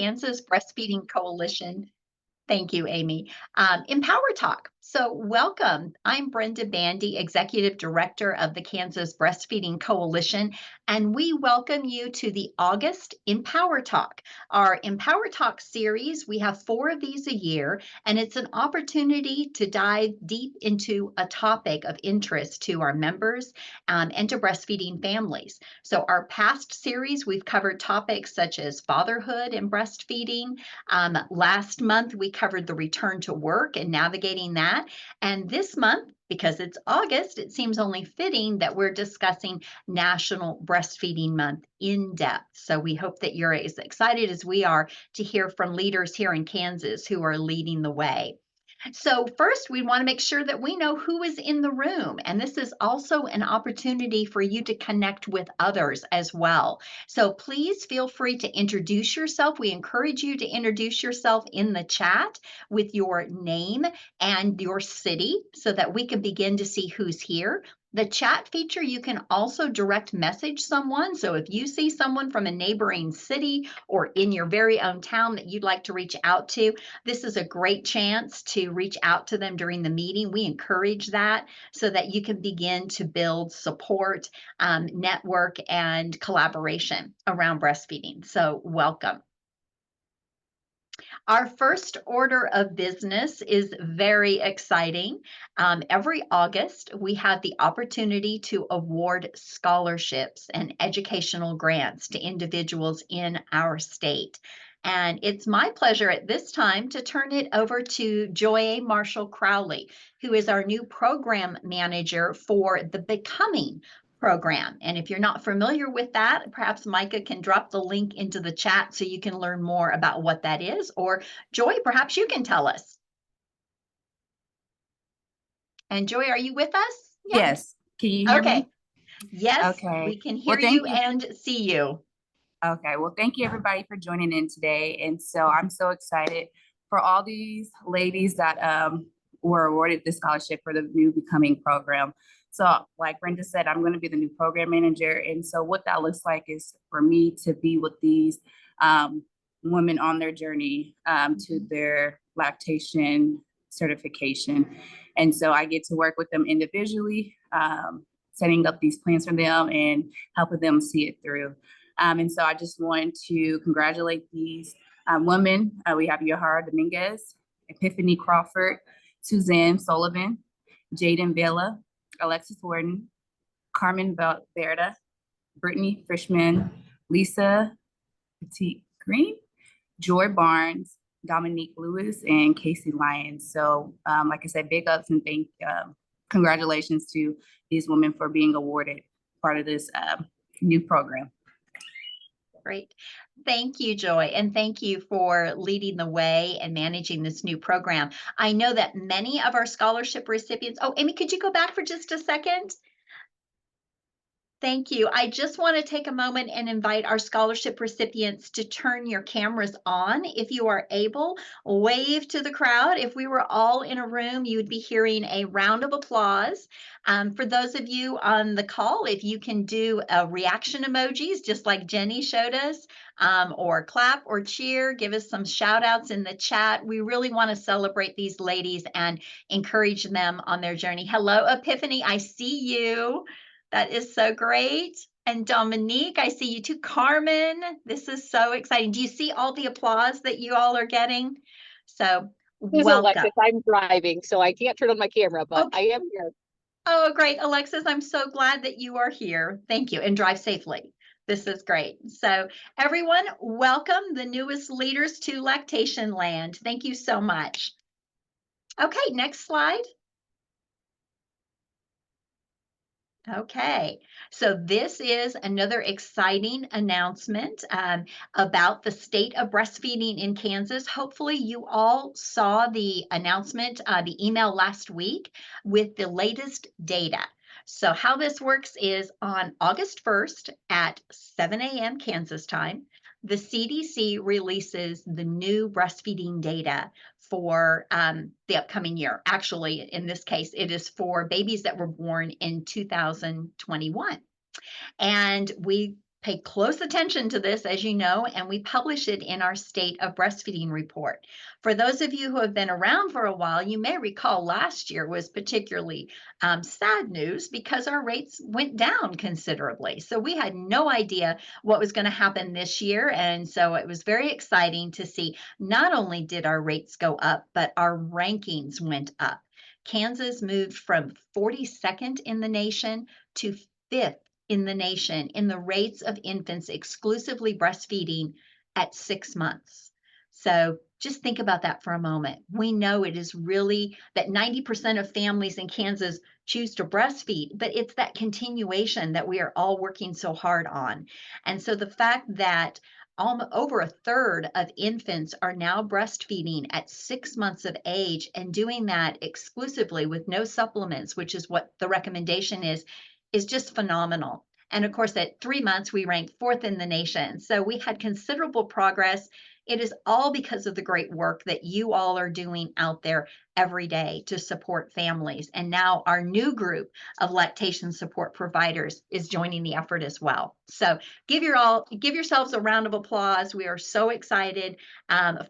Kansas Breastfeeding Coalition. Thank you, Amy. emPOWER Talk. So welcome. I'm Brenda Bandy, Executive Director of the Kansas Breastfeeding Coalition, and we welcome you to the August emPOWER Talk. Our emPOWER Talk series, we have 4 of these a year, and it's an opportunity to dive deep into a topic of interest to our members and to breastfeeding families. So our past series, we've covered topics such as fatherhood and breastfeeding. Last month, we covered the return to work and navigating that. And this month, because it's August, it seems only fitting that we're discussing National Breastfeeding Month in depth. So we hope that you're as excited as we are to hear from leaders here in Kansas who are leading the way. So first, we want to make sure that we know who is in the room. And this is also an opportunity for you to connect with others as well. So please feel free to introduce yourself. We encourage you to introduce yourself in the chat with your name and your city so that we can begin to see who's here. The chat feature, you can also direct message someone. So if you see someone from a neighboring city or in your very own town that you'd like to reach out to, this is a great chance to reach out to them during the meeting. We encourage that so that you can begin to build support, network, and collaboration around breastfeeding. So welcome. Our first order of business is very exciting. Every August, we have the opportunity to award scholarships and educational grants to individuals in our state. And it's my pleasure at this time to turn it over to Joyea Marshall-Crowley, who is our new program manager for the Becoming program. And if you're not familiar with that, perhaps Micah can drop the link into the chat so you can learn more about what that is. Or Joy, perhaps you can tell us. And Joy, are you with us? Yeah. Yes. Can you hear me? Yes, okay. We can hear you and see you. Okay. Well, thank you everybody for joining in today. And so I'm so excited for all these ladies that were awarded this scholarship for the new Becoming program. So like Brenda said, I'm going to be the new program manager. And so what that looks like is for me to be with these women on their journey to their lactation certification. And so I get to work with them individually, setting up these plans for them and helping them see it through. And so I just want to congratulate these women. We have Yahara Dominguez, Epiphany Crawford, Suzanne Sullivan, Jaden Vela, Alexis Warden, Carmen Valverde, Brittany Frischman, Lisa Petit Green, Joy Barnes, Dominique Lewis, and Casey Lyons. So like I said, big ups and congratulations to these women for being awarded part of this new program. Great. Thank you, Joy, and thank you for leading the way and managing this new program. I know that many of our scholarship recipients, oh, Amy, could you go back for just a second? Thank you. I just want to take a moment and invite our scholarship recipients to turn your cameras on. If you are able, wave to the crowd. If we were all in a room, you would be hearing a round of applause. For those of you on the call, if you can do reaction emojis, just like Jennie showed us, or clap or cheer, give us some shout outs in the chat. We really want to celebrate these ladies and encourage them on their journey. Hello, Epiphany, I see you. That is so great. And Dominique, I see you too. Carmen, this is so exciting. Do you see all the applause that you all are getting? So welcome. Alexis, I'm driving, so I can't turn on my camera, but okay. I am here. Oh, great. Alexis, I'm so glad that you are here. Thank you, and drive safely. This is great. So everyone, welcome the newest leaders to Lactation Land. Thank you so much. Okay, next slide. Okay, so this is another exciting announcement about the state of breastfeeding in Kansas. Hopefully you all saw the announcement, the email last week with the latest data. So how this works is on August 1st at 7 a.m. Kansas time, the CDC releases the new breastfeeding data for the upcoming year. Actually, in this case, it is for babies that were born in 2021. And we pay close attention to this, as you know, and we publish it in our State of Breastfeeding report. For those of you who have been around for a while, you may recall last year was particularly sad news because our rates went down considerably. So we had no idea what was going to happen this year. And so it was very exciting to see not only did our rates go up, but our rankings went up. Kansas moved from 42nd in the nation to 5th in the nation in the rates of infants exclusively breastfeeding at 6 months. So just think about that for a moment. We know it is really that 90% of families in Kansas choose to breastfeed, but it's that continuation that we are all working so hard on. And so the fact that over a third of infants are now breastfeeding at 6 months of age and doing that exclusively with no supplements, which is what the recommendation is just phenomenal. And of course, at 3 months, we ranked 4th in the nation. So we had considerable progress. It is all because of the great work that you all are doing out there every day to support families. And now our new group of lactation support providers is joining the effort as well. So give yourselves a round of applause. We are so excited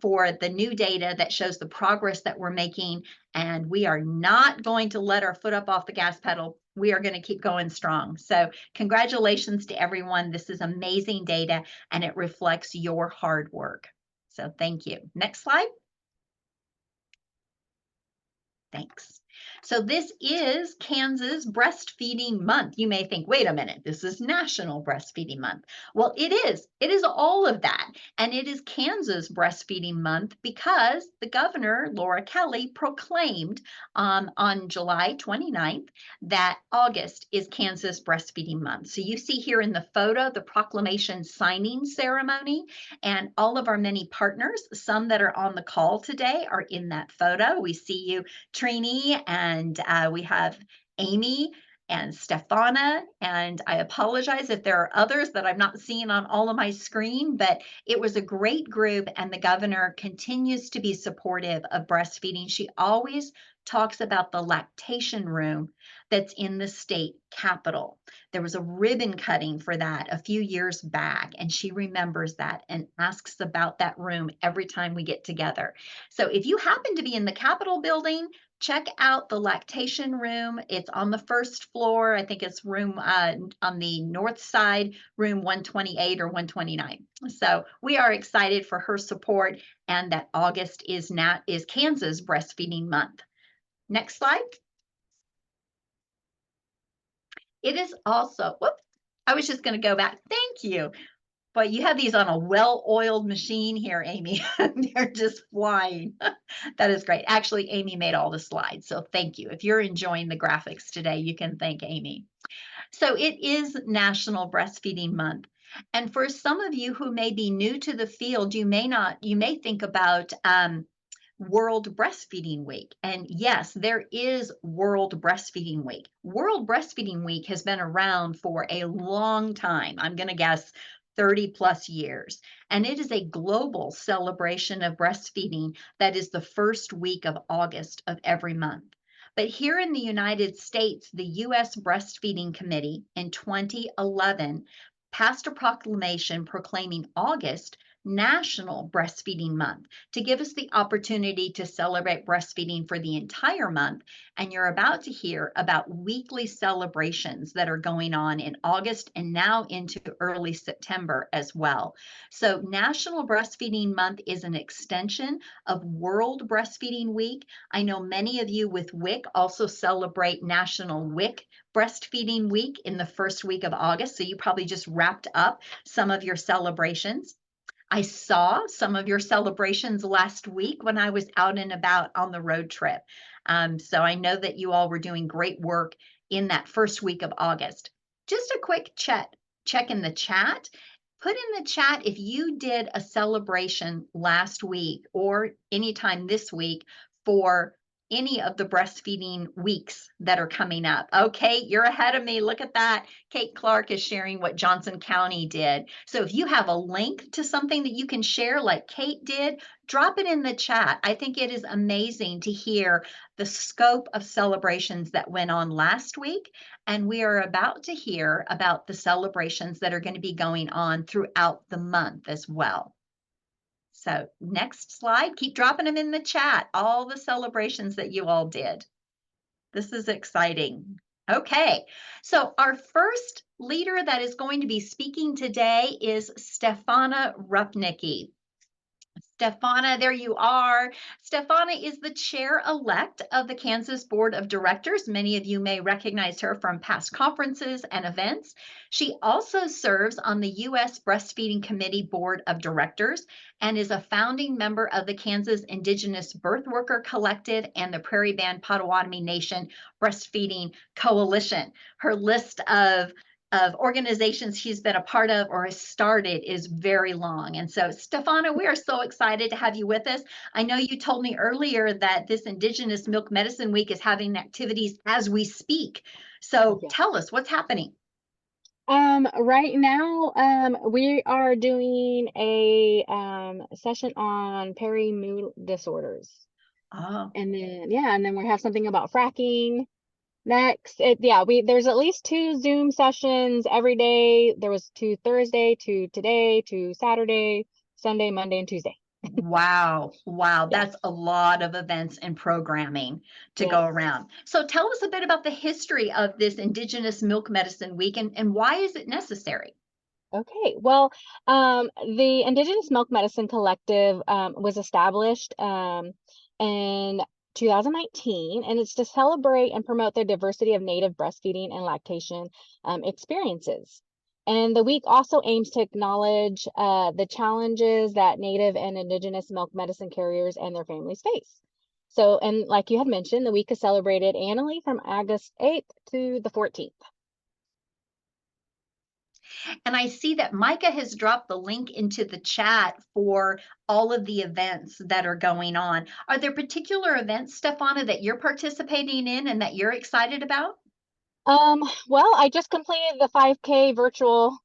for the new data that shows the progress that we're making. And we are not going to let our foot up off the gas pedal. We are going to keep going strong. So congratulations to everyone. This is amazing data and it reflects your hard work. So thank you. Next slide. Thanks. So this is Kansas Breastfeeding Month. You may think, wait a minute, this is National Breastfeeding Month. Well, it is. It is all of that. And it is Kansas Breastfeeding Month because the governor, Laura Kelly, proclaimed on July 29th that August is Kansas Breastfeeding Month. So you see here in the photo, the proclamation signing ceremony, and all of our many partners, some that are on the call today are in that photo. We see you, Trini, and we have Amy and Stephanne, and I apologize if there are others that I'm not seeing on all of my screen, but it was a great group and the governor continues to be supportive of breastfeeding. She always talks about the lactation room that's in the state capitol. There was a ribbon cutting for that a few years back, and she remembers that and asks about that room every time we get together. So if you happen to be in the Capitol building, check out the lactation room. It's on the first floor. I think it's room on the north side, room 128 or 129. So we are excited for her support and that August is Kansas Breastfeeding Month. Next slide. It is also, whoops, I was just going to go back. Thank you. But you have these on a well-oiled machine here, Amy. They're just flying. That is great. Actually, Amy made all the slides, so thank you. If you're enjoying the graphics today, you can thank Amy. So it is National Breastfeeding Month. And for some of you who may be new to the field, you may think about World Breastfeeding Week. And yes, there is World Breastfeeding Week. World Breastfeeding Week has been around for a long time. I'm going to guess 30 plus years. And it is a global celebration of breastfeeding that is the first week of August of every month. But here in the United States, the U.S. Breastfeeding Committee in 2011 passed a proclamation proclaiming August National Breastfeeding Month to give us the opportunity to celebrate breastfeeding for the entire month. And you're about to hear about weekly celebrations that are going on in August and now into early September as well. So National Breastfeeding Month is an extension of World Breastfeeding Week. I know many of you with WIC also celebrate National WIC Breastfeeding Week in the first week of August. So you probably just wrapped up some of your celebrations. I saw some of your celebrations last week when I was out and about on the road trip. So I know that you all were doing great work in that first week of August. Just a quick check in the chat. Put in the chat if you did a celebration last week or anytime this week for any of the breastfeeding weeks that are coming up. Okay, you're ahead of me. Look at that. Kate Clark is sharing what Johnson County did. So if you have a link to something that you can share like Kate did, drop it in the chat. I think it is amazing to hear the scope of celebrations that went on last week. And we are about to hear about the celebrations that are going to be going on throughout the month as well. So next slide, keep dropping them in the chat, all the celebrations that you all did. This is exciting. Okay, so our first leader that is going to be speaking today is Stephanne Rupnicki. Stephanne, there you are. Stephanne is the chair-elect of the Kansas Board of Directors. Many of you may recognize her from past conferences and events. She also serves on the U.S. Breastfeeding Committee Board of Directors and is a founding member of the Kansas Indigenous Birth Worker Collective and the Prairie Band Potawatomi Nation Breastfeeding Coalition. Her list of organizations she's been a part of or has started is very long. And so, Stephanne, we are so excited to have you with us. I know you told me earlier that this Indigenous Milk Medicine Week is having activities as we speak. So tell us what's happening. Right now, we are doing a session on peri-mood disorders. Oh. And then we have something about fracking. Next, there's at least 2 Zoom sessions every day. There was 2 Thursday, 2 today, 2 Saturday, Sunday, Monday, and Tuesday. Wow. Yes. That's a lot of events and programming to go around. So tell us a bit about the history of this Indigenous Milk Medicine Week and why is it necessary? Okay, well, the Indigenous Milk Medicine Collective was established in 2019, and it's to celebrate and promote the diversity of Native breastfeeding and lactation experiences. And the week also aims to acknowledge the challenges that Native and Indigenous milk medicine carriers and their families face. So, and like you had mentioned, the week is celebrated annually from August 8th to the 14th. And I see that Micah has dropped the link into the chat for all of the events that are going on. Are there particular events, Stephanne, that you're participating in and that you're excited about? Well, I just completed the 5K virtual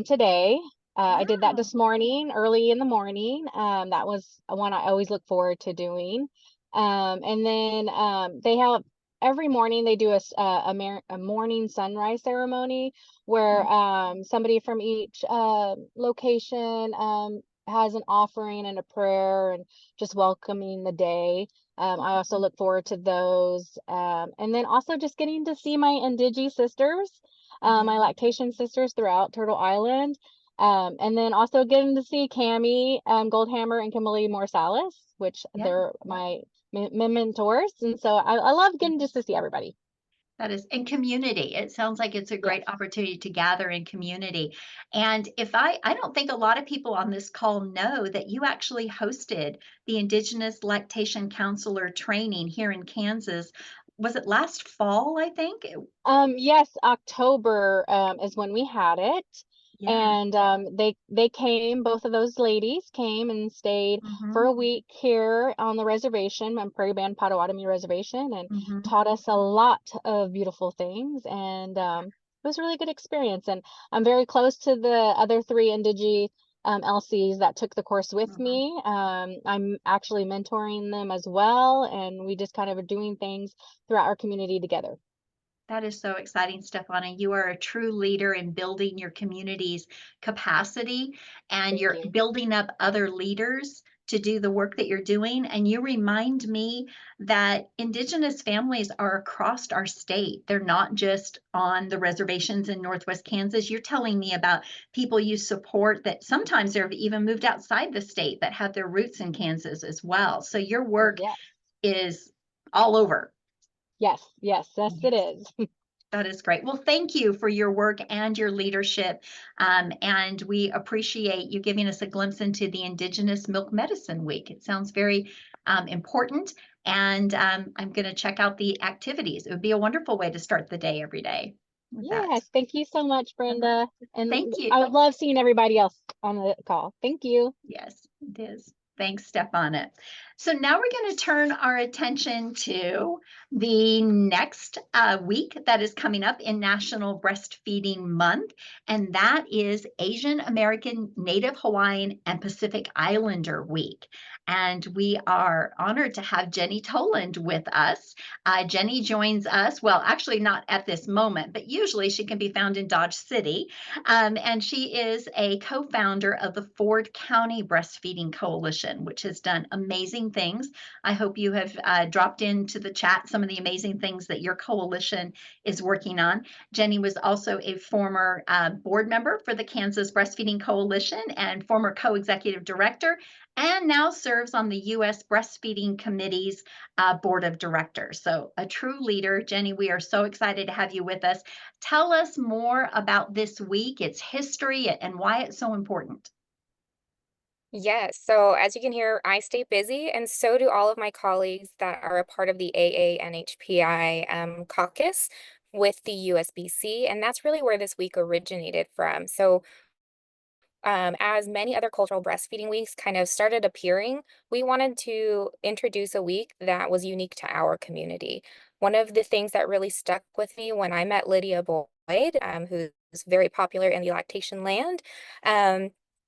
today. I did that this morning, early in the morning. That was one I always look forward to doing. And then they have every morning they do a morning sunrise ceremony where somebody from each location has an offering and a prayer and just welcoming the day. I also look forward to those. And then also just getting to see my Indigi sisters, my lactation sisters throughout Turtle Island. And then also getting to see Cammie Goldhammer and Kimberly Morsalis, which they're my mentors. And so I love getting just to see everybody. That is in community. It sounds like it's a great opportunity to gather in community. And I don't think a lot of people on this call know that you actually hosted the Indigenous Lactation Counselor training here in Kansas. Was it last fall, I think? Yes, October is when we had it. And they came, both of those ladies came and stayed for a week here on the reservation, on Prairie Band Potawatomi Reservation, and taught us a lot of beautiful things. And it was a really good experience. And I'm very close to the other 3 Indigi LCs that took the course with me. I'm actually mentoring them as well. And we just kind of are doing things throughout our community together. That is so exciting, Stephanne. You are a true leader in building your community's capacity, and you're building up other leaders to do the work that you're doing. And you remind me that Indigenous families are across our state. They're not just on the reservations in Northwest Kansas. You're telling me about people you support that sometimes they've even moved outside the state that have their roots in Kansas as well. So your work is all over. Yes, it is. That is great. Well, thank you for your work and your leadership. And we appreciate you giving us a glimpse into the Indigenous Milk Medicine Week. It sounds very important. And I'm going to check out the activities. It would be a wonderful way to start the day every day. Yes, thank you so much, Brenda. And thank you. I love seeing everybody else on the call. Thank you. Yes, it is. Thanks, Stephanne. So now we're going to turn our attention to the next week that is coming up in National Breastfeeding Month, and that is Asian American, Native Hawaiian, and Pacific Islander Week. And we are honored to have Jennie Toland with us. Jennie joins us, well, actually not at this moment, but usually she can be found in Dodge City. And she is a co-founder of the Ford County Breastfeeding Coalition, which has done amazing things. I hope you have dropped into the chat some of the amazing things that your coalition is working on. Jennie was also a former board member for the Kansas Breastfeeding Coalition and former co-executive director, and now serves on the U.S. Breastfeeding Committee's board of directors. So a true leader. Jennie, we are so excited to have you with us. Tell us more about this week, its history, and why it's so important. Yes, so as you can hear, I stay busy, and so do all of my colleagues that are a part of the AANHPI caucus with the USBC, and that's really where this week originated from. So as many other cultural breastfeeding weeks kind of started appearing, we wanted to introduce a week that was unique to our community. One of the things that really stuck with me when I met Lydia Boyd, who's very popular in the lactation land,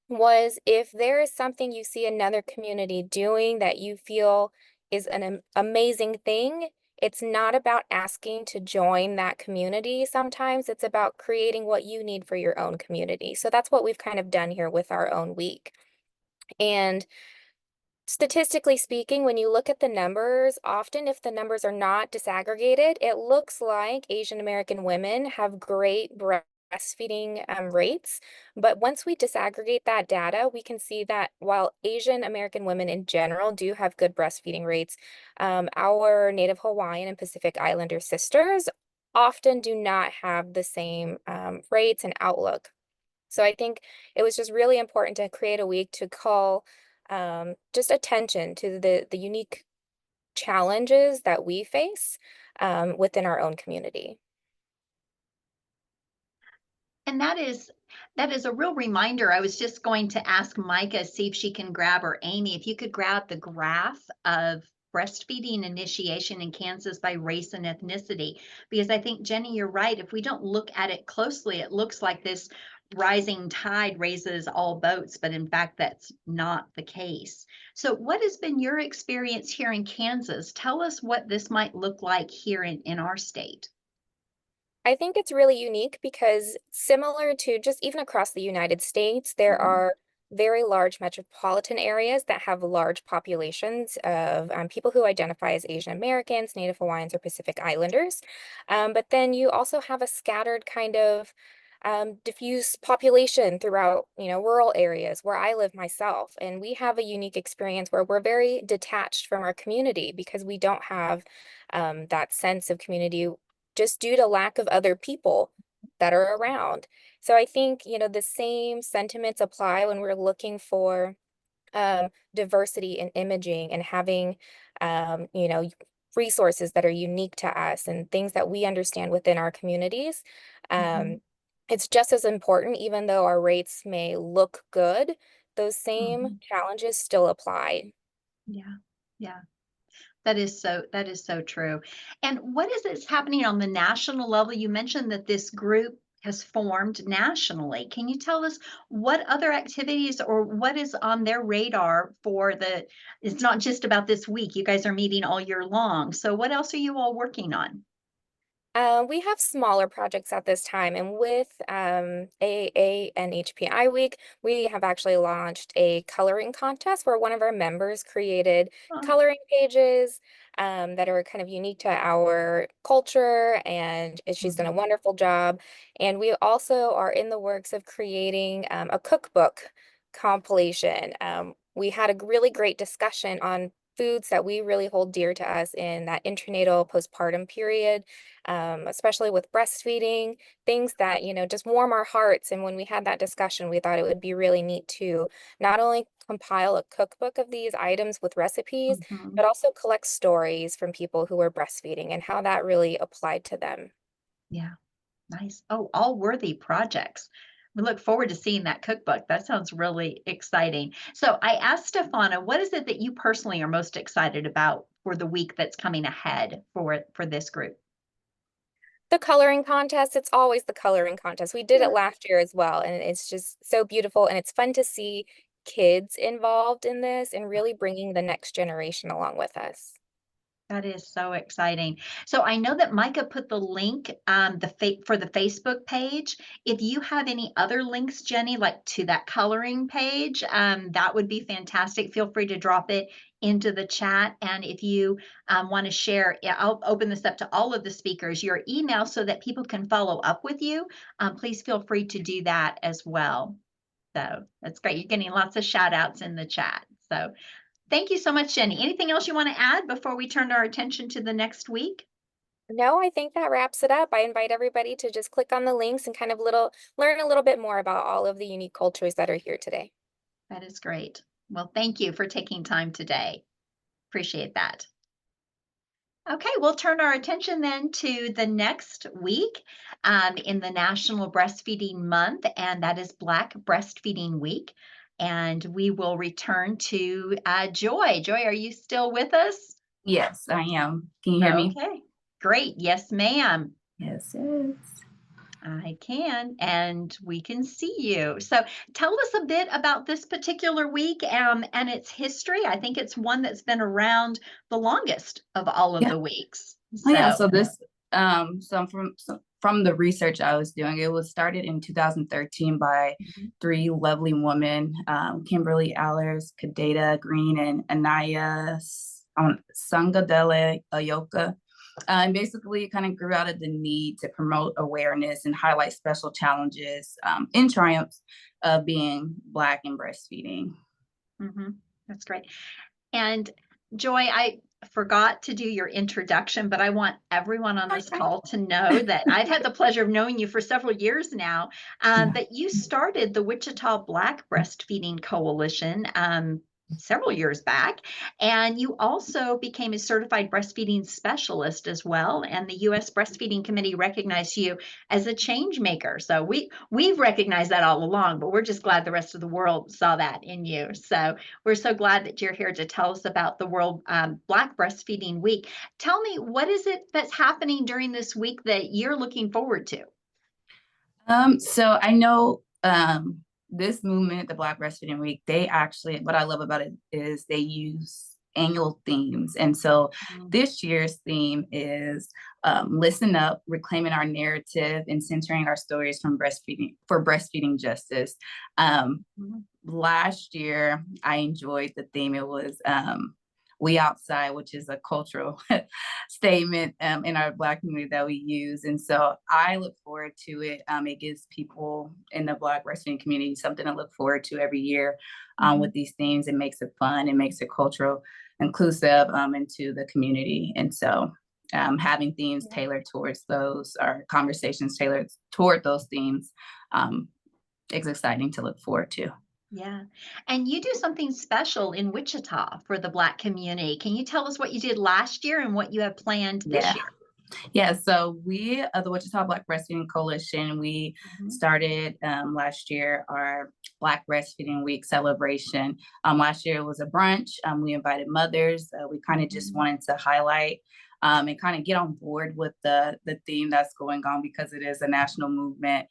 was if there is something you see another community doing that you feel is an amazing thing, it's not about asking to join that community. Sometimes it's about creating what you need for your own community. So that's what we've kind of done here with our own week. And statistically speaking, when you look at the numbers, often if the numbers are not disaggregated, it looks like Asian American women have great breastfeeding rates. But once we disaggregate that data, we can see that while Asian American women in general do have good breastfeeding rates, our Native Hawaiian and Pacific Islander sisters often do not have the same rates and outlook. So I think it was just really important to create a week to call just attention to the unique challenges that we face within our own community. And that is a real reminder. I was just going to ask Micah, see if she can grab, or Amy, if you could grab the graph of breastfeeding initiation in Kansas by race and ethnicity, because I think, Jennie, you're right. If we don't look at it closely, it looks like this rising tide raises all boats, but in fact, that's not the case. So what has been your experience here in Kansas? Tell us what this might look like here in our state. I think it's really unique because similar to just even across the United States, there are very large metropolitan areas that have large populations of people who identify as Asian Americans, Native Hawaiians, or Pacific Islanders. But then you also have a scattered kind of diffuse population throughout, rural areas where I live myself. And we have a unique experience where we're very detached from our community because we don't have that sense of community just due to lack of other people that are around. So I think, the same sentiments apply when we're looking for diversity in imaging and having, resources that are unique to us and things that we understand within our communities. It's just as important, even though our rates may look good, those same challenges still apply. Yeah, yeah. That is so true. And what is it's happening on the national level? You mentioned that this group has formed nationally. Can you tell us what other activities or what is on their radar for it's not just about this week. You guys are meeting all year long. So what else are you all working on? We have smaller projects at this time, and with AA and HPI Week, we have actually launched a coloring contest where one of our members created Oh, coloring pages that are kind of unique to our culture, and she's done a wonderful job. And we also are in the works of creating a cookbook compilation. We had a really great discussion on foods that we really hold dear to us in that intranatal postpartum period, especially with breastfeeding, things that, just warm our hearts. And when we had that discussion, we thought it would be really neat to not only compile a cookbook of these items with recipes, but also collect stories from people who are breastfeeding and how that really applied to them. yeah, nice. Oh, all worthy projects. We look forward to seeing that cookbook. That sounds really exciting. So I asked Stephanne, what is it that you personally are most excited about for the week that's coming ahead for this group? The coloring contest, it's always the coloring contest. We did it last year as well, and it's just so beautiful, and it's fun to see kids involved in this and really bringing the next generation along with us. That is so exciting. So I know that Micah put the link for the Facebook page. If you have any other links, Jennie, like to that coloring page, that would be fantastic. Feel free to drop it into the chat. And if you want to share, I'll open this up to all of the speakers, your email so that people can follow up with you. Please feel free to do that as well. So that's great. You're getting lots of shout outs in the chat. So thank you so much, Jennie. Anything else you want to add before we turn our attention to the next week? No, I think that wraps it up. I invite everybody to just click on the links and kind of learn a little bit more about all of the unique cultures that are here today. That is great. Well, thank you for taking time today. Appreciate that. Okay, we'll turn our attention then to the next week in the National Breastfeeding Month, and that is Black Breastfeeding Week. And we will return to Joy. Joy, are you still with us? Yes, I am. Can you hear me? Okay, great. Yes, ma'am. Yes, yes. I can, and we can see you. So tell us a bit about this particular week and its history. I think it's one that's been around the longest of all of Yeah. the weeks. Oh, yeah. So this, from the research I was doing, it was started in 2013 by three lovely women, Kimberly Allers, Kadeta Green, and Anaya Sangadele Ayoka. And basically it kind of grew out of the need to promote awareness and highlight special challenges and triumphs of being Black and breastfeeding. That's great. And Joy, I forgot to do your introduction, but I want everyone on this call to know that I've had the pleasure of knowing you for several years now, that you started the Wichita Black Breastfeeding Coalition several years back, and you also became a certified breastfeeding specialist as well, and the U.S. Breastfeeding Committee recognized you as a change maker. So we've recognized that all along, but we're just glad the rest of the world saw that in you. So we're so glad that you're here to tell us about the World Black Breastfeeding Week. Tell me, what is it that's happening during this week that you're looking forward to? So I know this movement, the Black Breastfeeding Week, they actually, what I love about it is they use annual themes. And so this year's theme is Listen Up, Reclaiming Our Narrative and Centering Our Stories for Breastfeeding Justice. Last year, I enjoyed the theme. It was We Outside, which is a cultural statement in our Black community that we use. And so I look forward to it. It gives people in the Black breastfeeding community something to look forward to every year with these themes. It makes it fun. It makes it cultural, inclusive into the community. And so having themes tailored towards those, or conversations tailored toward those themes, is exciting to look forward to. Yeah. And you do something special in Wichita for the Black community. Can you tell us what you did last year and what you have planned this year? Yeah, so we, the Wichita Black Breastfeeding Coalition, we started last year our Black Breastfeeding Week celebration. Last year it was a brunch. We invited mothers. We kind of just wanted to highlight and kind of get on board with the theme that's going on, because it is a national movement.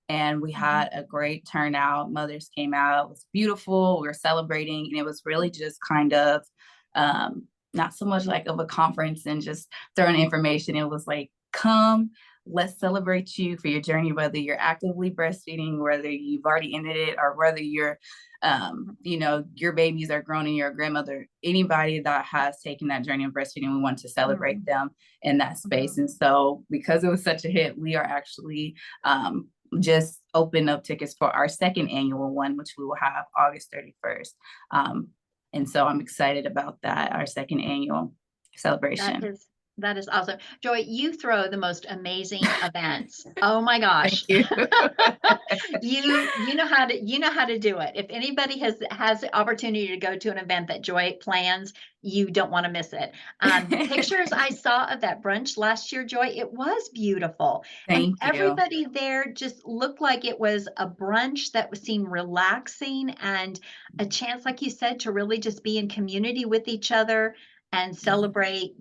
And we had a great turnout. Mothers came out. It was beautiful. We were celebrating. And it was really just kind of not so much like of a conference and just throwing information. It was like, come, let's celebrate you for your journey, whether you're actively breastfeeding, whether you've already ended it, or whether you're, your babies are grown and you're a grandmother. Anybody that has taken that journey of breastfeeding, we want to celebrate them in that space. And so because it was such a hit, we are actually just open up tickets for our second annual one, which we will have August 31st. And so I'm excited about that, our second annual celebration. That is awesome. Joy, you throw the most amazing events. Oh my gosh. Thank you. You know how to do it. If anybody has the opportunity to go to an event that Joy plans, you don't want to miss it. The pictures I saw of that brunch last year, Joy, it was beautiful. And Thank you. everybody there just looked like it was a brunch that seemed relaxing and a chance, like you said, to really just be in community with each other and celebrate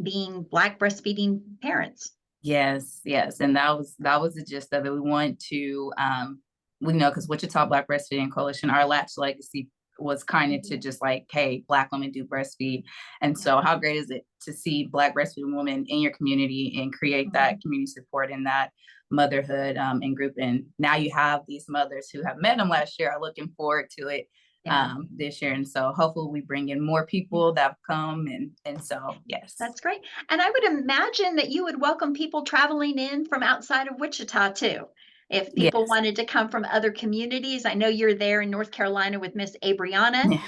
being Black breastfeeding parents. Yes, yes. And that was the gist of it. We want to we know because Wichita Black Breastfeeding Coalition, our latch legacy was kind of to just like, hey, Black women do breastfeed. And so how great is it to see Black breastfeeding women in your community and create that community support and that motherhood and group. And now you have these mothers who have met them last year are looking forward to it this year. And so hopefully we bring in more people that have come and so yes. That's great. And I would imagine that you would welcome people traveling in from outside of Wichita too. If people wanted to come from other communities, I know you're there in North Carolina with Miss Abriana.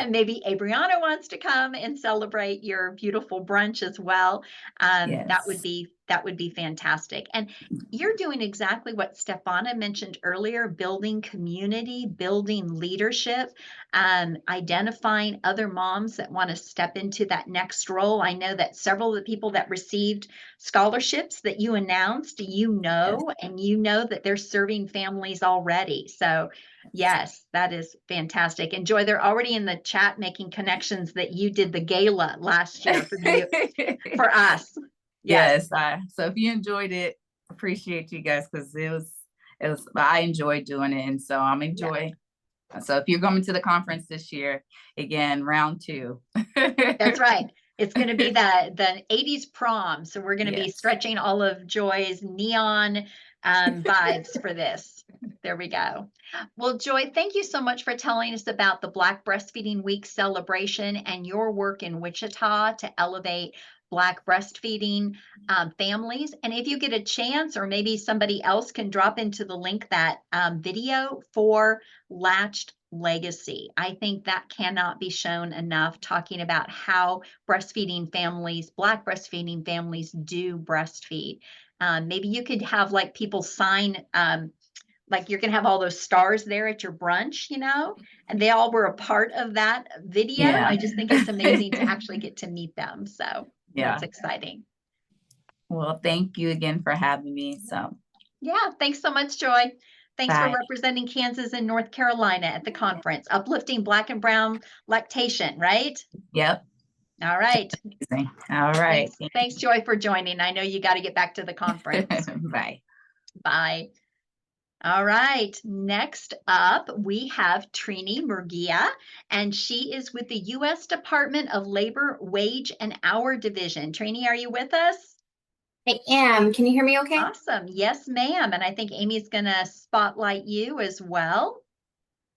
Maybe Abriana wants to come and celebrate your beautiful brunch as well. That would be fantastic. And you're doing exactly what Stephanne mentioned earlier, building community, building leadership, identifying other moms that want to step into that next role. I know that several of the people that received scholarships that you announced, and you know that they're serving families already. So yes, that is fantastic. And Joy, they're already in the chat making connections that you did the gala last year for us. Yes. So if you enjoyed it, appreciate you guys because it was I enjoyed doing it, and so I'm enjoying. So if you're coming to the conference this year, again, round 2. That's right. It's going to be the 80s prom. So we're going to be stretching all of Joy's neon vibes for this. There we go. Well, Joy, thank you so much for telling us about the Black Breastfeeding Week celebration and your work in Wichita to elevate Black breastfeeding families. And if you get a chance, or maybe somebody else can drop into the link that video for Latched Legacy. I think that cannot be shown enough, talking about how breastfeeding families, Black breastfeeding families do breastfeed. Maybe you could have like people sign, like you're going to have all those stars there at your brunch, and they all were a part of that video. Yeah. I just think it's amazing to actually get to meet them. So that's exciting. Well, thank you again for having me. So yeah, thanks so much, Joy. Thanks Bye. for representing Kansas and North Carolina at the conference, uplifting Black and brown lactation, right? Yep. All right. Amazing. All right. Thanks, Joy, for joining. I know you got to get back to the conference. Bye. Bye. All right. Next up, we have Trini Murguia, and she is with the U.S. Department of Labor Wage and Hour Division. Trini, are you with us? I am. Can you hear me okay? Awesome. Yes, ma'am. And I think Amy's going to spotlight you as well.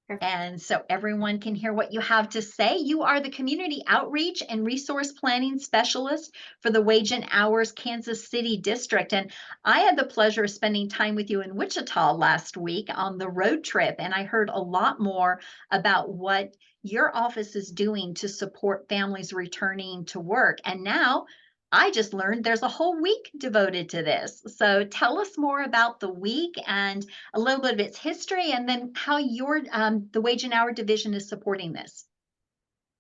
Perfect. And so everyone can hear what you have to say. You are the Community Outreach and Resource Planning Specialist for the Wage and Hours Kansas City District. And I had the pleasure of spending time with you in Wichita last week on the road trip. And I heard a lot more about what your office is doing to support families returning to work. And now I just learned there's a whole week devoted to this. So tell us more about the week and a little bit of its history, and then how your the Wage and Hour Division is supporting this.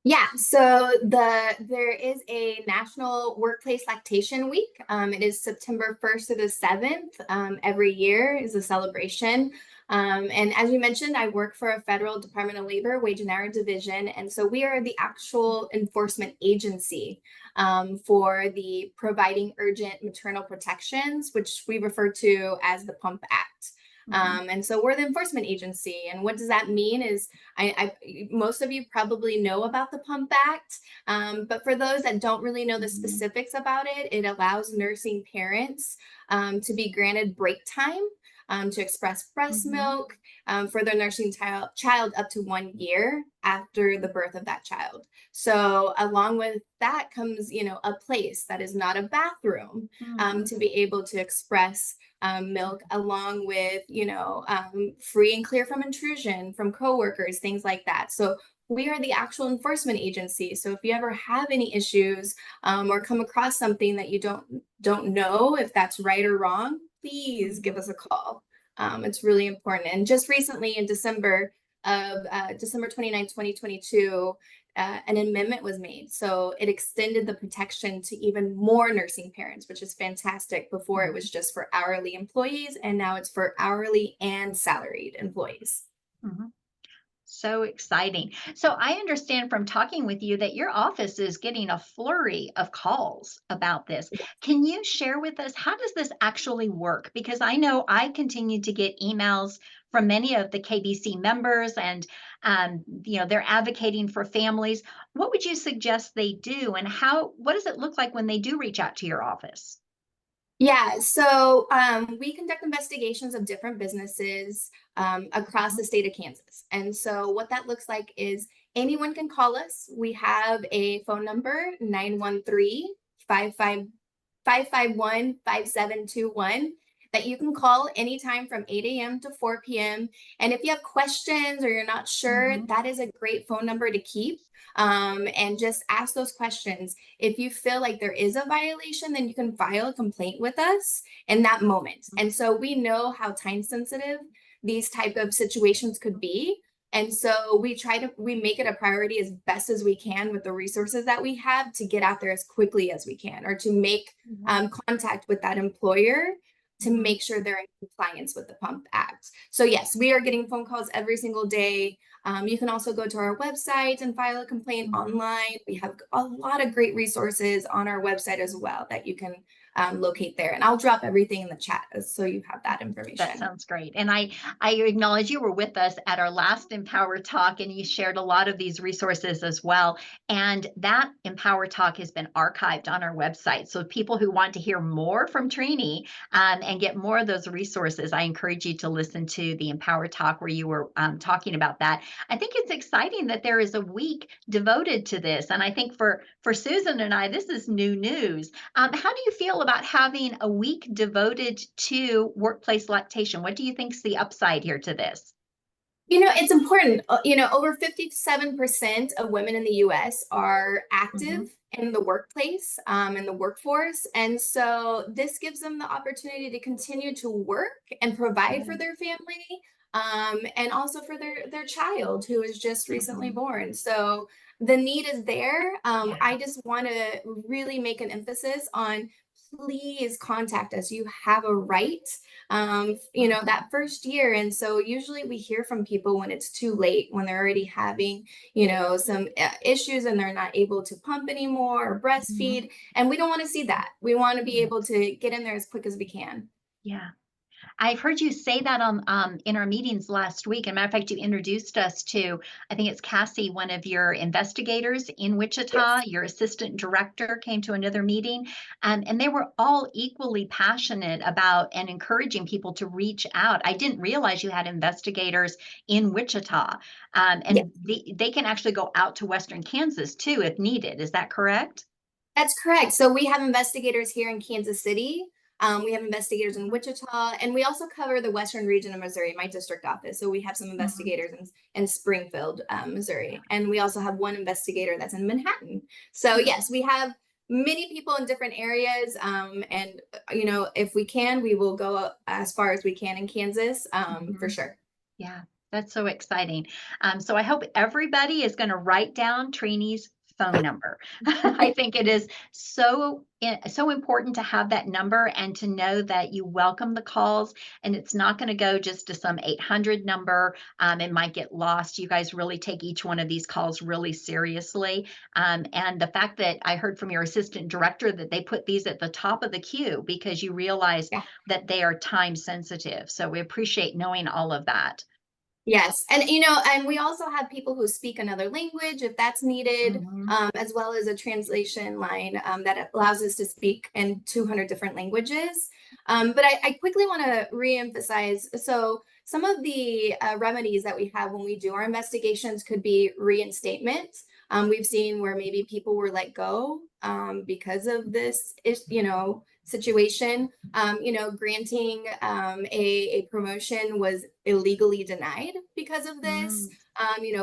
Yeah, so there is a National Workplace Lactation Week. It is September 1st to the 7th. Every year is a celebration. And as you mentioned, I work for a federal Department of Labor Wage and Hour Division. And so we are the actual enforcement agency for the providing urgent maternal protections, which we refer to as the PUMP Act. And so we're the enforcement agency. And what does that mean is most of you probably know about the PUMP Act, but for those that don't really know the specifics about it, it allows nursing parents to be granted break time to express breast milk for their nursing child up to 1 year after the birth of that child. So along with that comes, a place that is not a bathroom to be able to express milk, along with, free and clear from intrusion from coworkers, things like that. So we are the actual enforcement agency. So if you ever have any issues or come across something that you don't know if that's right or wrong, please give us a call. It's really important. And just recently in December 29, 2022, an amendment was made. So it extended the protection to even more nursing parents, which is fantastic. Before it was just for hourly employees, and now it's for hourly and salaried employees. Mm-hmm. So exciting. So I understand from talking with you that your office is getting a flurry of calls about this. Can you share with us, how does this actually work? Because I know I continue to get emails from many of the KBC members, and they're advocating for families. What would you suggest they do, and what does it look like when they do reach out to your office? Yeah, so we conduct investigations of different businesses across the state of Kansas. And so what that looks like is anyone can call us. We have a phone number, 913-551-5721, that you can call anytime from 8 a.m. to 4 p.m. And if you have questions or you're not sure, that is a great phone number to keep. And just ask those questions. If you feel like there is a violation, then you can file a complaint with us in that moment. And so we know how time sensitive these type of situations could be. And so we make it a priority as best as we can with the resources that we have to get out there as quickly as we can, or to make contact with that employer to make sure they're in compliance with the PUMP Act. So yes, we are getting phone calls every single day. You can also go to our website and file a complaint online. We have a lot of great resources on our website as well that you can locate there. And I'll drop everything in the chat so you have that information. That sounds great. And I acknowledge you were with us at our last emPOWER Talk, and you shared a lot of these resources as well. And that emPOWER Talk has been archived on our website. So people who want to hear more from Trini and get more of those resources, I encourage you to listen to the emPOWER Talk where you were talking about that. I think it's exciting that there is a week devoted to this. And I think for Susan and I, this is new news. How do you feel about having a week devoted to workplace lactation? What do you think is the upside here to this? It's important. Over 57% of women in the U.S. are active in the workplace, in the workforce. And so this gives them the opportunity to continue to work and provide for their family, and also for their child who is just recently born. So the need is there. I just want to really make an emphasis on, please contact us. You have a right, that first year. And so usually we hear from people when it's too late, when they're already having, some issues and they're not able to pump anymore or breastfeed. And we don't want to see that. We want to be able to get in there as quick as we can. Yeah. I've heard you say that in our meetings last week. As a matter of fact, you introduced us to, I think it's Cassie, one of your investigators in Wichita. Yes. Your assistant director came to another meeting, and they were all equally passionate about and encouraging people to reach out. I didn't realize you had investigators in Wichita, and yes. they can actually go out to Western Kansas too if needed. Is that correct? That's correct. So we have investigators here in Kansas City. We have investigators in Wichita, and we also cover the Western region of Missouri, my district office. So we have some investigators in Springfield, Missouri. And we also have one investigator that's in Manhattan. So yes, we have many people in different areas. And, if we can, we will go as far as we can in Kansas, for sure. Yeah, that's so exciting. So I hope everybody is going to write down Trini's phone number. I think it is so important to have that number and to know that you welcome the calls, and it's not going to go just to some 800 number. It might get lost. You guys really take each one of these calls really seriously. And the fact that I heard from your assistant director that they put these at the top of the queue because you realize that they are time sensitive. So we appreciate knowing all of that. Yes. And, and we also have people who speak another language if that's needed, as well as a translation line that allows us to speak in 200 different languages. But I quickly want to reemphasize. So some of the remedies that we have when we do our investigations could be reinstatement. We've seen where maybe people were let go because of this, situation. Granting a promotion was illegally denied because of this.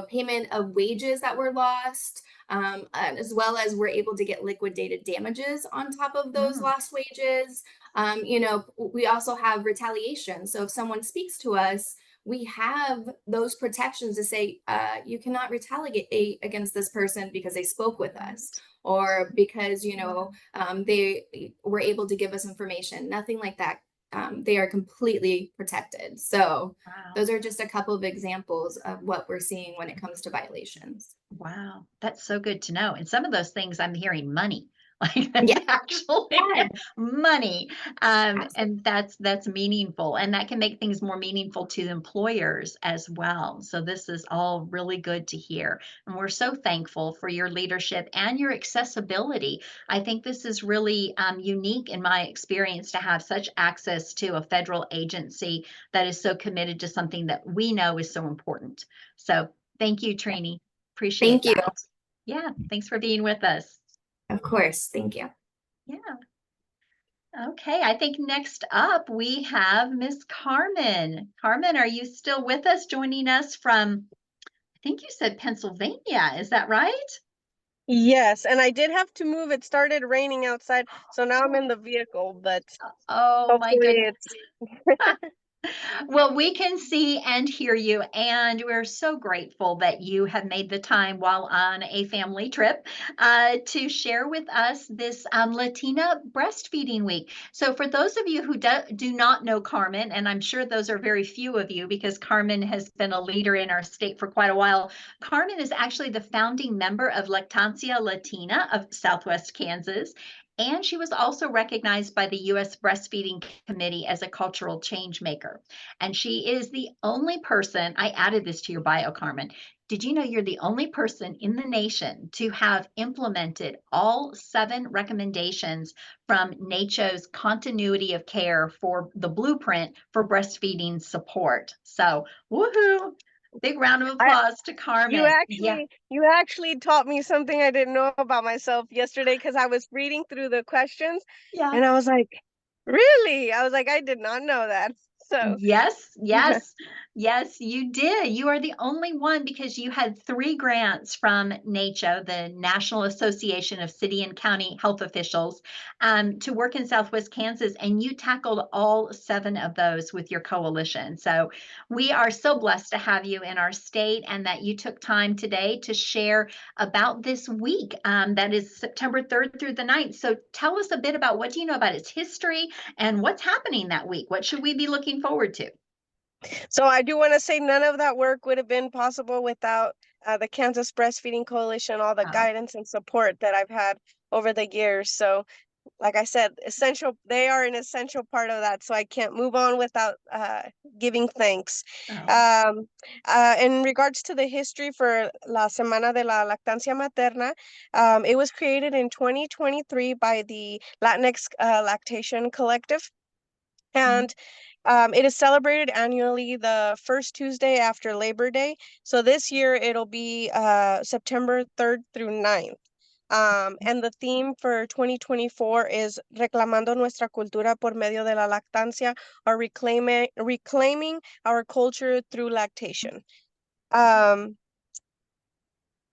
Payment of wages that were lost, as well as we're able to get liquidated damages on top of those lost wages. We also have retaliation. So if someone speaks to us, we have those protections to say, you cannot retaliate against this person because they spoke with us, or because, they were able to give us information. Nothing like that. They are completely protected. So those are just a couple of examples of what we're seeing when it comes to violations. Wow, that's so good to know. And some of those things I'm hearing money, like that's Yeah. actually Yeah. money. And that's meaningful, and that can make things more meaningful to the employers as well. So this is all really good to hear. And we're so thankful for your leadership and your accessibility. I think this is really unique in my experience to have such access to a federal agency that is so committed to something that we know is so important. So thank you, Trini. Appreciate Thank you. that. Yeah, thanks for being with us. Of course. Thank you. Yeah. Okay, I think next up we have Miss Carmen. Carmen, are you still with us, joining us from, I think you said Pennsylvania, is that right? Yes, and I did have to move. It started raining outside, so now I'm in the vehicle, but Oh my hopefully goodness. it's Well, we can see and hear you, and we're so grateful that you have made the time while on a family trip to share with us this Latina Breastfeeding Week. So, for those of you who do not know Carmen, and I'm sure those are very few of you because Carmen has been a leader in our state for quite a while, Carmen is actually the founding member of Lactancia Latina of Southwest Kansas. And she was also recognized by the U.S. Breastfeeding Committee as a cultural change maker. And she is the only person, I added this to your bio, Carmen. Did you know you're the only person in the nation to have implemented all 7 recommendations from NACCHO's continuity of care for the blueprint for breastfeeding support? So, woohoo! Big round of applause to Carmen. you actually taught me something I didn't know about myself yesterday, because I was reading through the questions and I was like, really? I was like, I did not know that. So Yes, you did. You are the only one because you had 3 grants from NACCHO, the National Association of City and County Health Officials, to work in Southwest Kansas, and you tackled all 7 of those with your coalition. So we are so blessed to have you in our state, and that you took time today to share about this week that is September 3rd through the 9th. So tell us a bit about, what do you know about its history and what's happening that week? What should we be looking forward to? So I do want to say none of that work would have been possible without the Kansas Breastfeeding Coalition, all the guidance and support that I've had over the years. So like I said, they are an essential part of that. So I can't move on without giving thanks. In regards to the history for La Semana de la Lactancia Materna, it was created in 2023 by the Latinx Lactation Collective. And it is celebrated annually the first Tuesday after Labor Day. So this year it'll be September 3rd through 9th. And the theme for 2024 is Reclamando Nuestra Cultura por medio de la lactancia, or reclaiming our culture through lactation. Can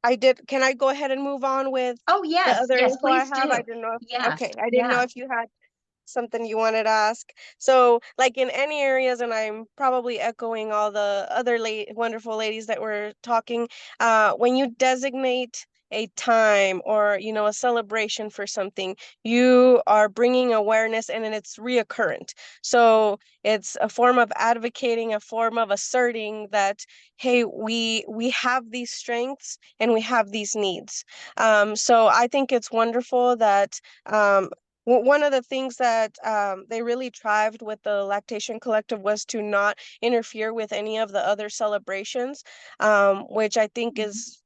I go ahead and move on with Oh, the yes, other yes, info I please have? do. I didn't know. Yeah, Okay, I didn't know if you had something you wanted to ask. So like in any areas, and I'm probably echoing all the other wonderful ladies that were talking, when you designate a time or a celebration for something, you are bringing awareness, and it's reoccurrent. So it's a form of advocating, a form of asserting that, hey, we have these strengths and we have these needs. So I think it's wonderful that one of the things that they really thrived with the Lactation Collective was to not interfere with any of the other celebrations, which I think is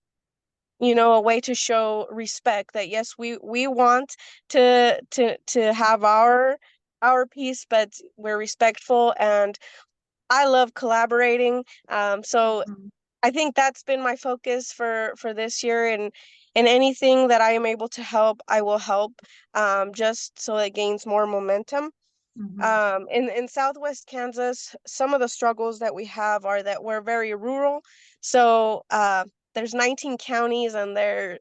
a way to show respect, that yes, we want to have our piece, but we're respectful, and I love collaborating. So I think that's been my focus for this year, and and anything that I am able to help, I will help, just so it gains more momentum. In Southwest Kansas, some of the struggles that we have are that we're very rural. So there's 19 counties and they're,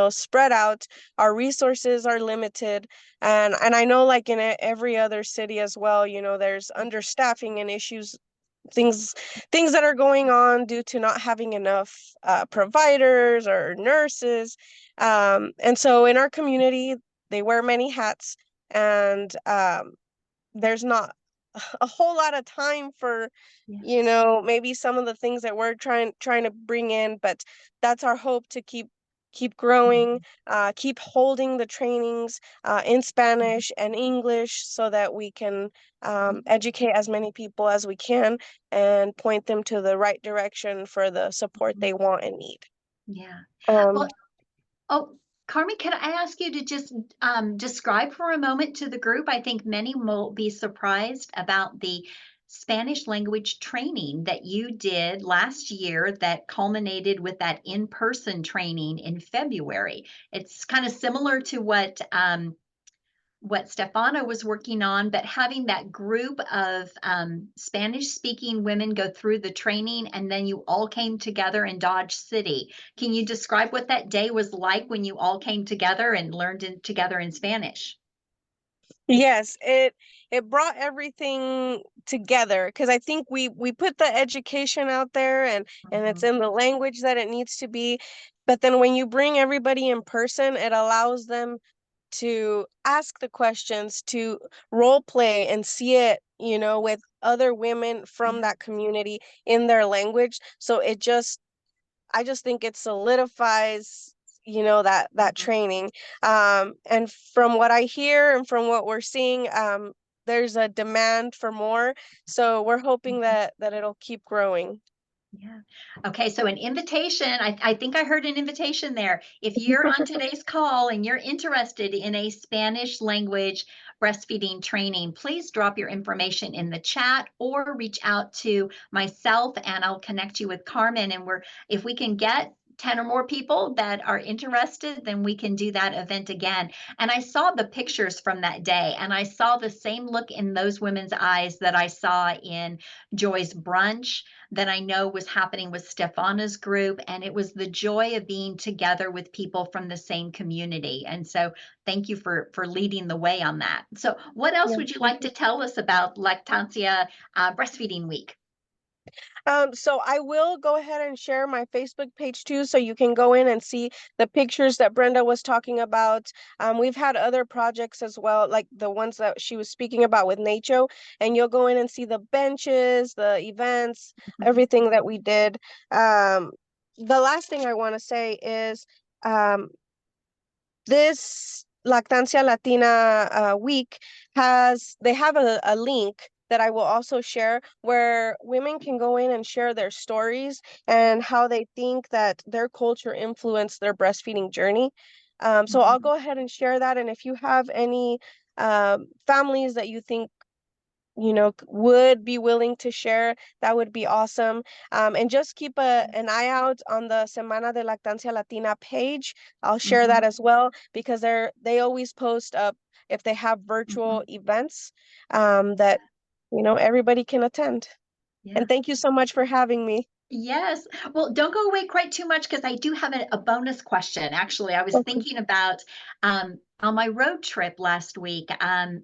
spread out. Our resources are limited. And I know like in every other city as well, there's understaffing and issues, things that are going on due to not having enough providers or nurses. And so in our community, they wear many hats, and there's not a whole lot of time for maybe some of the things that we're trying to bring in, but that's our hope, to keep growing, keep holding the trainings in Spanish and English, so that we can educate as many people as we can and point them to the right direction for the support they want and need. Yeah. Um, Oh, Carmen, can I ask you to just describe for a moment to the group? I think many will be surprised about the Spanish language training that you did last year that culminated with that in-person training in February. It's kind of similar to what Stephanne was working on, but having that group of Spanish-speaking women go through the training, and then you all came together in Dodge City. Can you describe what that day was like when you all came together and learned together in Spanish? Yes, it brought everything together, because I think we put the education out there, and it's in the language that it needs to be, but then when you bring everybody in person, it allows them to ask the questions, to role play and see it, with other women from that community in their language. So I just think it solidifies, that training. And from what I hear and from what we're seeing, there's a demand for more. So we're hoping that it'll keep growing. Yeah. Okay, so an invitation, I think I heard an invitation there. If you're on today's call and you're interested in a Spanish language breastfeeding training, please drop your information in the chat or reach out to myself and I'll connect you with Carmen. And if we can get 10 or more people that are interested, then we can do that event again. And I saw the pictures from that day, and I saw the same look in those women's eyes that I saw in Joy's brunch, that I know was happening with Stephanne's group. And it was the joy of being together with people from the same community. And so thank you for leading the way on that. So what else Yeah. would you like to tell us about Lactancia Breastfeeding Week? So I will go ahead and share my Facebook page too, so you can go in and see the pictures that Brenda was talking about. We've had other projects as well, like the ones that she was speaking about with Nacho, and you'll go in and see the benches, the events, everything that we did. The last thing I want to say is, this Lactancia Latina week they have a link that I will also share, where women can go in and share their stories and how they think that their culture influenced their breastfeeding journey. So I'll go ahead and share that. And if you have any families that you think would be willing to share, that would be awesome. And just keep an eye out on the Semana de Lactancia Latina page. I'll share that as well, because they always post up if they have virtual events that everybody can attend. Yeah. And thank you so much for having me. Yes. Well, don't go away quite too much, because I do have a bonus question. Actually, I was Okay. thinking about on my road trip last week,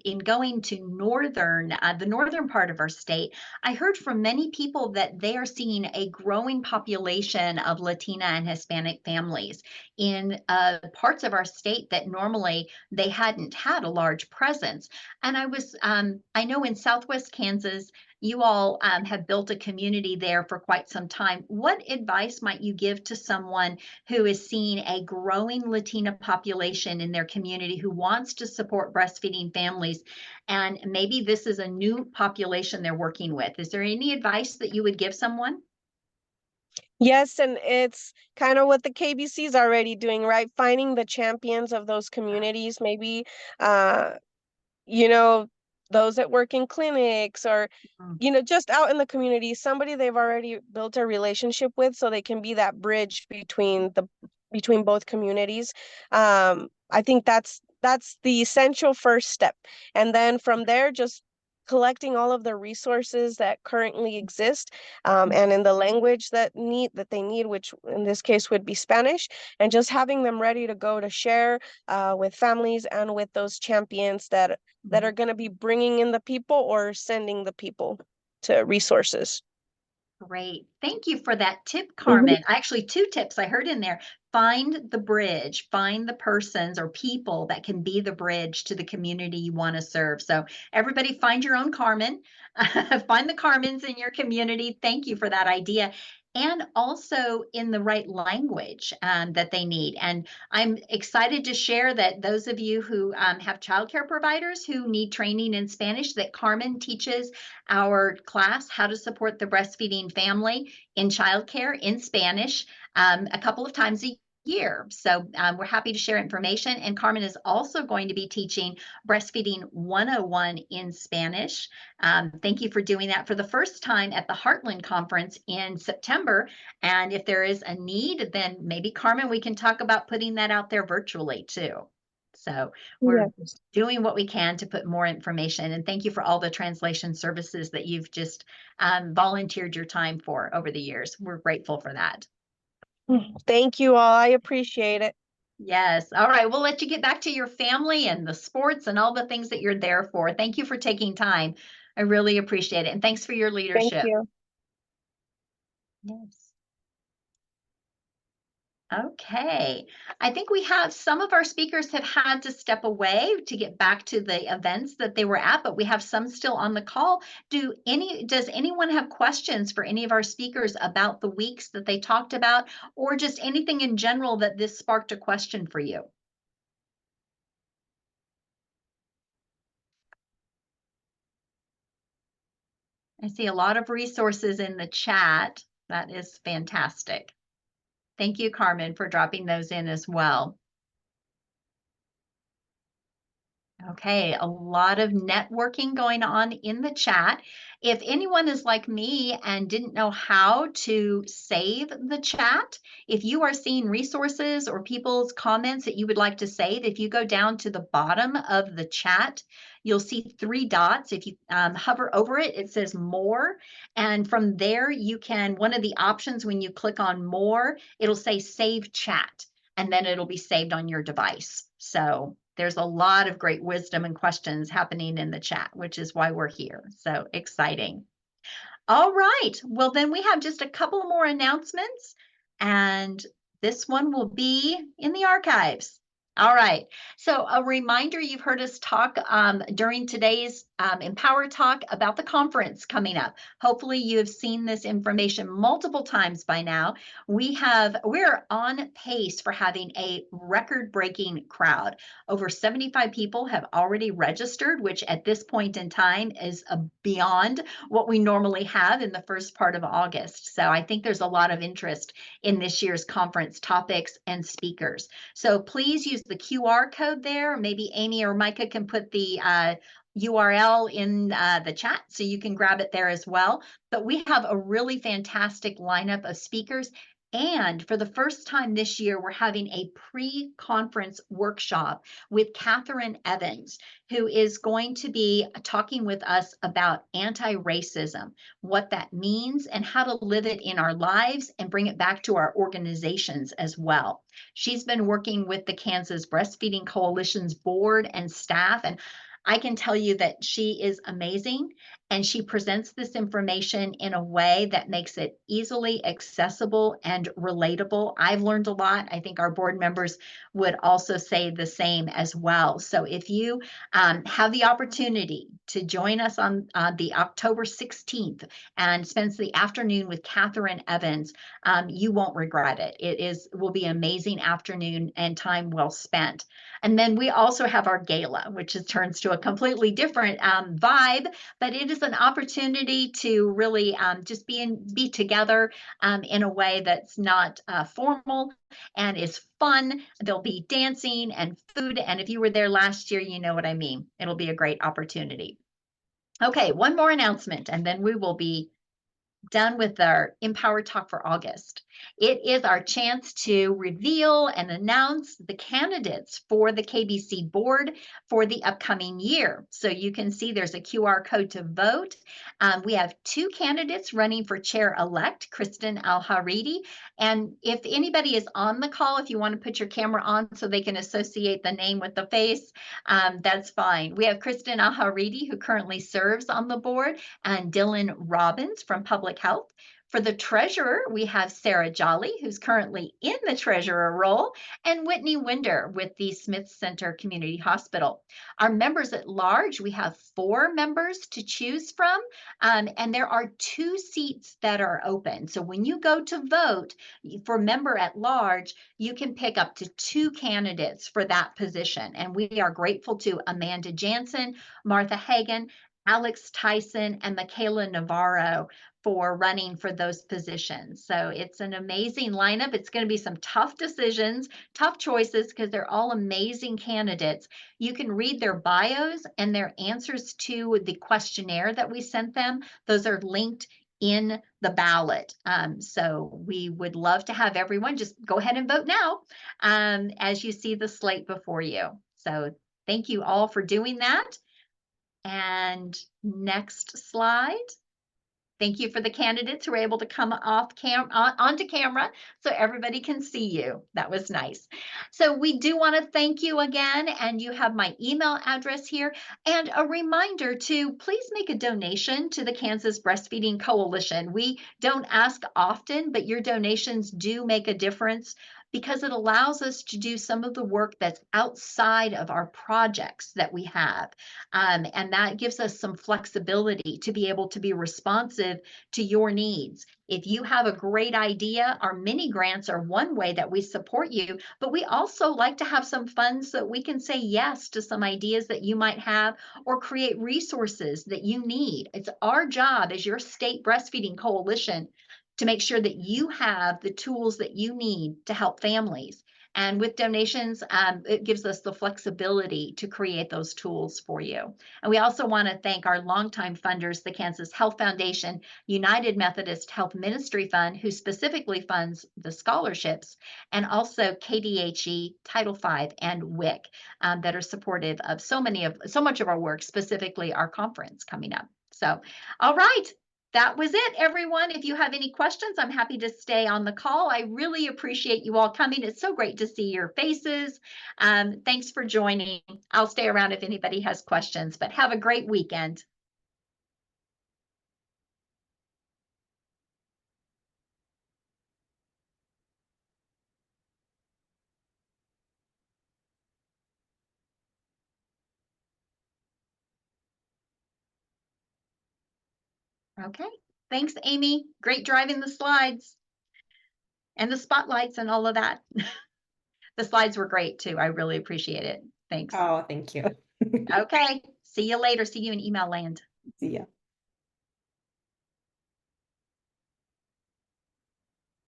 in going to the northern part of our state, I heard from many people that they are seeing a growing population of Latina and Hispanic families in parts of our state that normally they hadn't had a large presence. And I know in Southwest Kansas, you all have built a community there for quite some time. What advice might you give to someone who is seeing a growing Latina population in their community who wants to support breastfeeding families, and maybe this is a new population they're working with? Is there any advice that you would give someone? Yes, and it's kind of what the KBC is already doing, right? Finding the champions of those communities, maybe those that work in clinics, or just out in the community, somebody they've already built a relationship with, so they can be that bridge between between both communities. I think that's the essential first step. And then from there, just collecting all of the resources that currently exist, and in the language that they need, which in this case would be Spanish, and just having them ready to go to share with families and with those champions that are going to be bringing in the people or sending the people to resources. Great. Thank you for that tip, Carmen. Actually, 2 tips I heard in there. Find the bridge, find the persons or people that can be the bridge to the community you want to serve. So everybody find your own Carmen, find the Carmens in your community. Thank you for that idea. And also in the right language that they need. And I'm excited to share that those of you who have childcare providers who need training in Spanish, that Carmen teaches our class how to support the breastfeeding family in childcare in Spanish a couple of times a year. So we're happy to share information. And Carmen is also going to be teaching Breastfeeding 101 in Spanish. Thank you for doing that for the first time at the Heartland Conference in September. And if there is a need, then maybe, Carmen, we can talk about putting that out there virtually too. So we're doing what we can to put more information. And thank you for all the translation services that you've just volunteered your time for over the years. We're grateful for that. Thank you all. I appreciate it. Yes. All right. We'll let you get back to your family and the sports and all the things that you're there for. Thank you for taking time. I really appreciate it. And thanks for your leadership. Thank you. Yes. Okay, I think we have some of our speakers have had to step away to get back to the events that they were at, but we have some still on the call. Does anyone have questions for any of our speakers about the weeks that they talked about, or just anything in general that this sparked a question for you? I see a lot of resources in the chat. That is fantastic. Thank you, Carmen, for dropping those in as well. Okay, a lot of networking going on in the chat. If anyone is like me and didn't know how to save the chat, if you are seeing resources or people's comments that you would like to save, if you go down to the bottom of the chat, you'll see 3 dots. If you hover over it, it says more. And from there, you can, one of the options when you click on more, it'll say save chat, and then it'll be saved on your device. So there's a lot of great wisdom and questions happening in the chat, which is why we're here. So exciting. All right. Well, then we have just a couple more announcements, and this one will be in the archives. All right. So a reminder, you've heard us talk during today's emPOWER Talk about the conference coming up. Hopefully you have seen this information multiple times by now. We're on pace for having a record-breaking crowd. Over 75 people have already registered, which at this point in time is beyond what we normally have in the first part of August. So I think there's a lot of interest in this year's conference topics and speakers. So please use the QR code there. Maybe Amy or Micah can put the URL in the chat so you can grab it there as well. But we have a really fantastic lineup of speakers. And for the first time this year, we're having a pre-conference workshop with Catherine Evans, who is going to be talking with us about anti-racism, what that means, and how to live it in our lives and bring it back to our organizations as well. She's been working with the Kansas Breastfeeding Coalition's board and staff, and I can tell you that she is amazing, and she presents this information in a way that makes it easily accessible and relatable. I've learned a lot. I think our board members would also say the same as well. So if you have the opportunity to join us on the October 16th and spend the afternoon with Catherine Evans, you won't regret it. It will be an amazing afternoon and time well spent. And then we also have our gala, which turns to a completely different vibe, but it is an opportunity to really just be together in a way that's not formal and is fun. There'll be dancing and food. And if you were there last year, you know what I mean. It'll be a great opportunity. Okay, one more announcement, and then we will be done with our emPOWER Talk for August. It is our chance to reveal and announce the candidates for the KBC board for the upcoming year. So you can see there's a QR code to vote. We have 2 candidates running for chair-elect, Kristen Al-Haridi. And if anybody is on the call, if you want to put your camera on so they can associate the name with the face, that's fine. We have Kristen Al-Haridi, who currently serves on the board, and Dylan Robbins from Public Health. For the treasurer, we have Sarah Jolly, who's currently in the treasurer role, and Whitney Winder with the Smith Center Community Hospital. Our members at large, we have 4 members to choose from, and there are 2 seats that are open. So when you go to vote for member at large, you can pick up to 2 candidates for that position. And we are grateful to Amanda Jansen, Martha Hagan, Alex Tyson, and Michaela Navarro for running for those positions. So it's an amazing lineup. It's going to be some tough decisions, tough choices, because they're all amazing candidates. You can read their bios and their answers to the questionnaire that we sent them. Those are linked in the ballot. So we would love to have everyone just go ahead and vote now as you see the slate before you. So thank you all for doing that. And next slide. Thank you for the candidates who were able to come onto camera so everybody can see you. That was nice. So we do want to thank you again, and you have my email address here, and a reminder to please make a donation to the Kansas Breastfeeding Coalition. We don't ask often, but your donations do make a difference, because it allows us to do some of the work that's outside of our projects that we have. And that gives us some flexibility to be able to be responsive to your needs. If you have a great idea, our mini grants are one way that we support you, but we also like to have some funds so that we can say yes to some ideas that you might have or create resources that you need. It's our job as your state breastfeeding coalition to make sure that you have the tools that you need to help families. And with donations, it gives us the flexibility to create those tools for you. And we also want to thank our longtime funders, the Kansas Health Foundation, United Methodist Health Ministry Fund, who specifically funds the scholarships, and also KDHE, Title V, and WIC that are supportive of so much of our work, specifically our conference coming up. So, all right. That was it, everyone. If you have any questions, I'm happy to stay on the call. I really appreciate you all coming. It's so great to see your faces. Thanks for joining. I'll stay around if anybody has questions, but have a great weekend. Okay, thanks, Amy. Great driving the slides and the spotlights and all of that. The slides were great too. I really appreciate it. Thanks. Oh, thank you. Okay, see you later. See you in email land. See ya.